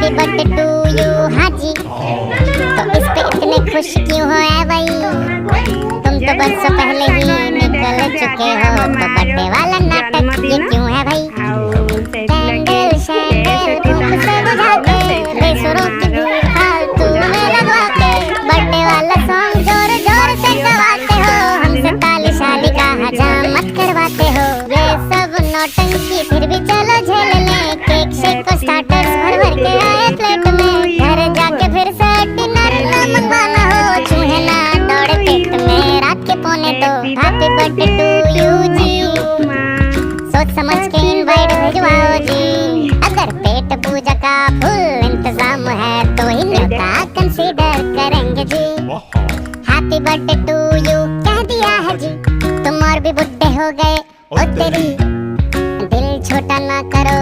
Happy birthday to you. हाँ जी, तो इस पे इतने खुश क्यों हो है भाई? तुम तो बरसों पहले ही निकल चुके हो, तो बर्थडे वाला नाटक ये क्यों है भाई? कैंडल शैंडल धूप से बुझा के, बेसुरों की धूप फालतू में लगवा के, बर्थडे वाला सॉन्ग जोर जोर से गवाते हो, हमसे ताली शाली का हजामत करवाते हो। ये सब नौटंकी फिर भी चलो झेल लें, केक शेक और स्टार्टर्स भर भर के आए प्लेट में, घर जाके फिर से डिनर ना मंगवाना हो, चूहे ना दौड़े पेट में रात के पौने दो। हैप्पी बर्थडे टू यू जी, सोच समझ के इनवाइट भिजवाओ जी, अगर पेट पूजा का फुल इंतजाम है तो ही न्योता कंसीडर करेंगे जी। हैप्पी बर्थडे टू यू कह दिया है जी, तुम और भी बुड्ढे हो गए ओ तेरी, दिल छोटा ना करो